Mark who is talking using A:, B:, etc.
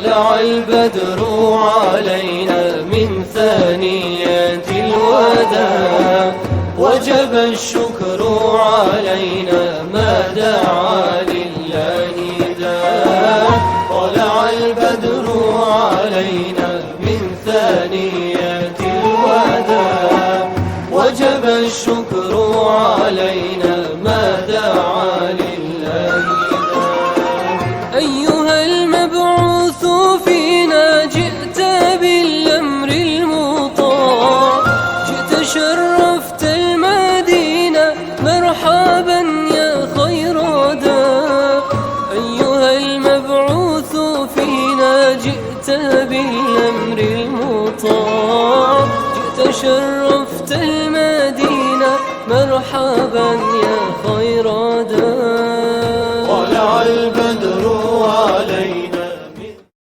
A: طلع البدر علينا من ثنيات الوداع، وجب الشكر علينا ما دعا لله داع. طلع البدر علينا من ثنيات الوداع، وجب الشكر علينا ما دعا لله داع.
B: أيها المبعوث فينا جئت بالأمر المطاع، جئت شرفت المدينة مرحبا يا خير داع. أيها المبعوث فينا جئت بالأمر المطاع، جئت شرفت المدينة مرحبا يا خير